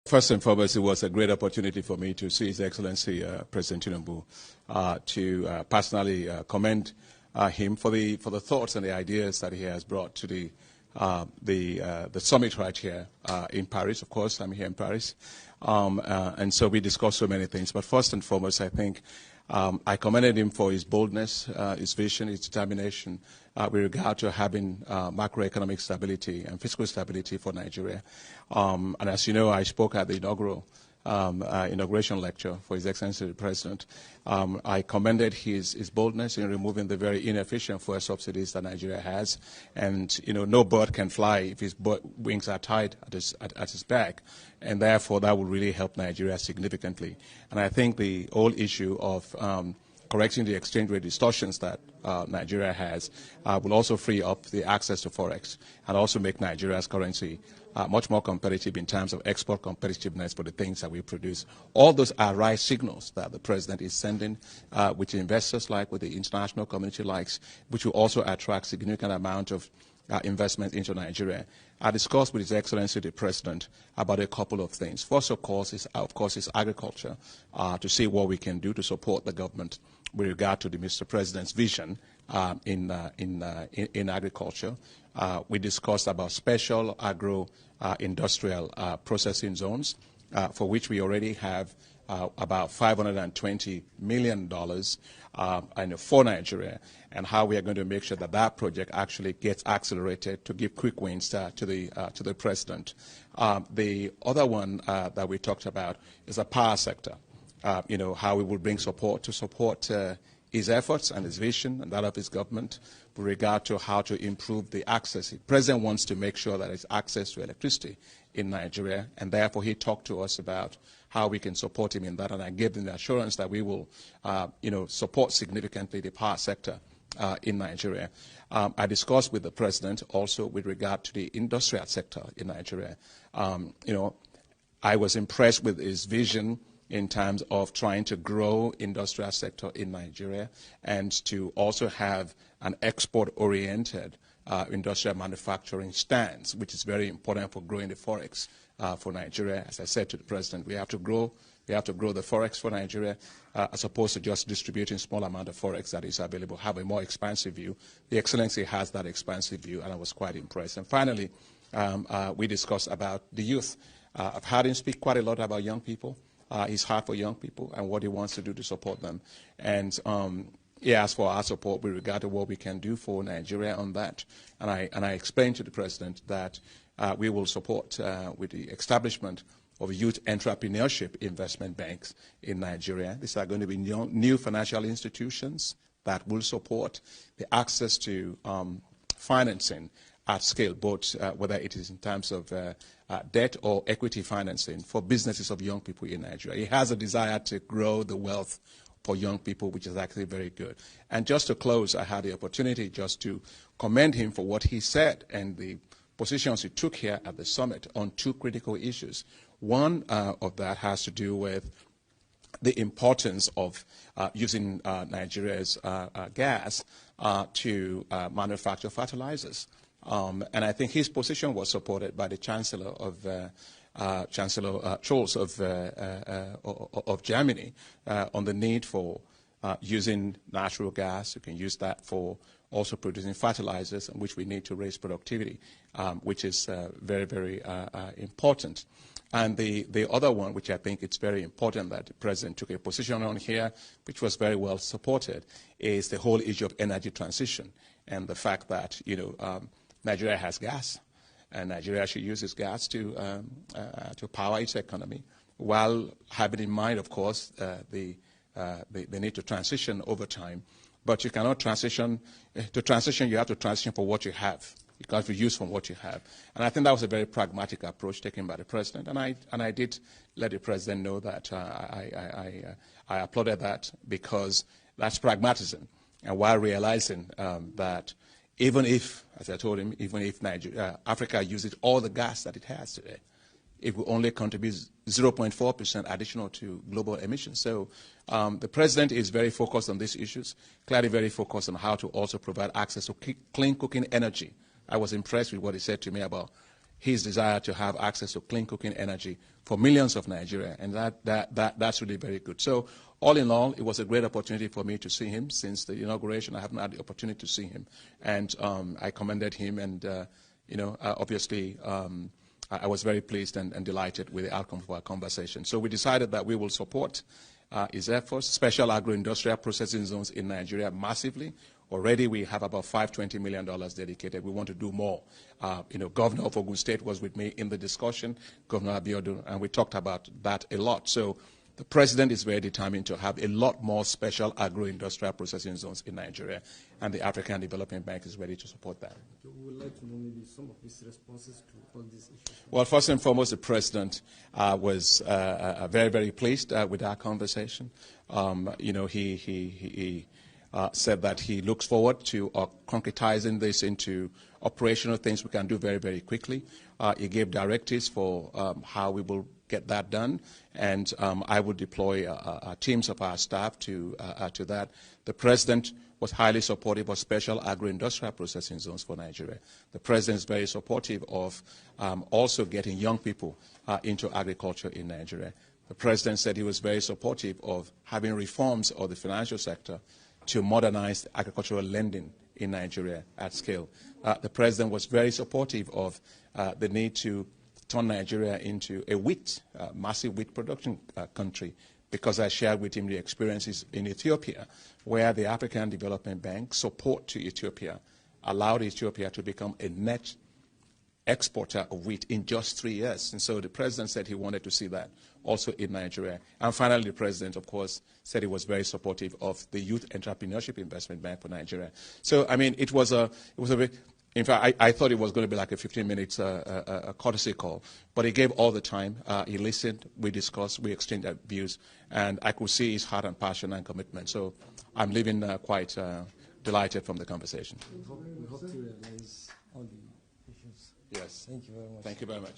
First and foremost, it was a great opportunity for me to see His Excellency President Tinubu, to personally commend him for the thoughts and the ideas that he has brought to the summit right here in Paris. Of course, I'm here in Paris, and so we discussed so many things. But first and foremost, I think I commended him for his boldness, his vision, his determination with regard to having macroeconomic stability and fiscal stability for Nigeria. And as you know, I spoke at the inauguration lecture for His Excellency the President. I commended his boldness in removing the very inefficient fuel subsidies that Nigeria has. And, you know, no bird can fly if his wings are tied at his back. And therefore, that will really help Nigeria significantly. And I think the whole issue of correcting the exchange rate distortions that Nigeria has will also free up the access to Forex and also make Nigeria's currency much more competitive in terms of export competitiveness for the things that we produce. All those are right signals that the President is sending, which investors like, with the international community likes, which will also attract significant amount of investment into Nigeria. I discussed with His Excellency the President about a couple of things. First, of course, is agriculture, to see what we can do to support the government with regard to the Mr. President's vision in agriculture. We discussed about special agro-industrial processing zones, for which we already have about $520 million for Nigeria, and how we are going to make sure that that project actually gets accelerated to give quick wins to the President. The other one that we talked about is the power sector. How we will bring support to support his efforts and his vision and that of his government with regard to how to improve the access. The President wants to make sure that there's access to electricity in Nigeria, and therefore he talked to us about how we can support him in that, and I gave him the assurance that we will support significantly the power sector in Nigeria. I discussed with the President also with regard to the industrial sector in Nigeria. I was impressed with his vision in terms of trying to grow industrial sector in Nigeria and to also have an export-oriented industrial manufacturing stance, which is very important for growing the Forex for Nigeria. As I said to the President, we have to grow the Forex for Nigeria as opposed to just distributing small amount of Forex that is available, have a more expansive view. The Excellency has that expansive view, and I was quite impressed. And finally, we discussed about the youth. I've heard him speak quite a lot about young people. His heart for young people and what he wants to do to support them. And he asked for our support with regard to what we can do for Nigeria on that. And I explained to the President that we will support with the establishment of youth entrepreneurship investment banks in Nigeria. These are going to be new financial institutions that will support the access to financing at scale, both whether it is in terms of debt or equity financing for businesses of young people in Nigeria. He has a desire to grow the wealth for young people, which is actually very good. And just to close, I had the opportunity just to commend him for what he said and the positions he took here at the summit on two critical issues. One of that has to do with the importance of using Nigeria's gas to manufacture fertilizers. And I think his position was supported by the Chancellor Scholz of Germany on the need for using natural gas. You can use that for also producing fertilizers, which we need to raise productivity, which is very, very important. And the other one, which I think it's very important that the President took a position on here, which was very well supported, is the whole issue of energy transition and the fact that, Nigeria has gas, and Nigeria should use its gas to power its economy, while having in mind, of course, the need to transition over time. But you cannot transition. To transition, you have to transition for what you have. You can't reuse from what you have. And I think that was a very pragmatic approach taken by the President. And I did let the President know that I applauded that, because that's pragmatism. And while realizing that even if, as I told him, even if Africa uses all the gas that it has today, it will only contribute 0.4% additional to global emissions. So the President is very focused on these issues, clearly very focused on how to also provide access to clean cooking energy. I was impressed with what he said to me about his desire to have access to clean cooking energy for millions of Nigeria, and that's really very good. So all in all, it was a great opportunity for me to see him. Since the inauguration, I haven't had the opportunity to see him, and I commended him, and obviously I was very pleased and delighted with the outcome of our conversation. So we decided that we will support his efforts, special agro-industrial processing zones in Nigeria massively. Already we have about $520 million dedicated. We want to do more. Governor of Ogun State was with me in the discussion, Governor Abiodun, and we talked about that a lot. So the president is very determined to have a lot more special agro-industrial processing zones in Nigeria, and the African Development Bank is ready to support that. We would like to know maybe some of his responses to all these issues. Well, first and foremost, the president was very, very pleased with our conversation. He said that he looks forward to concretizing this into operational things we can do very, very quickly. He gave directives for how we will get that done, and I will deploy teams of our staff to that. The president was highly supportive of special agro-industrial processing zones for Nigeria. The president is very supportive of also getting young people into agriculture in Nigeria. The president said he was very supportive of having reforms of the financial sector to modernize agricultural lending in Nigeria at scale. The president was very supportive of the need to turn Nigeria into a massive wheat production country, because I shared with him the experiences in Ethiopia, where the African Development Bank support to Ethiopia allowed Ethiopia to become a net exporter of wheat in just 3 years. And so the president said he wanted to see that also in Nigeria. And finally, the president, of course, said he was very supportive of the Youth Entrepreneurship Investment Bank for Nigeria. So, I mean, it was a big, in fact, I thought it was going to be like a 15-minute courtesy call, but he gave all the time. He listened, we discussed, we exchanged views, and I could see his heart and passion and commitment. So I'm leaving quite delighted from the conversation. We hope to realize all the issues. Yes. Thank you very much. Thank you very much.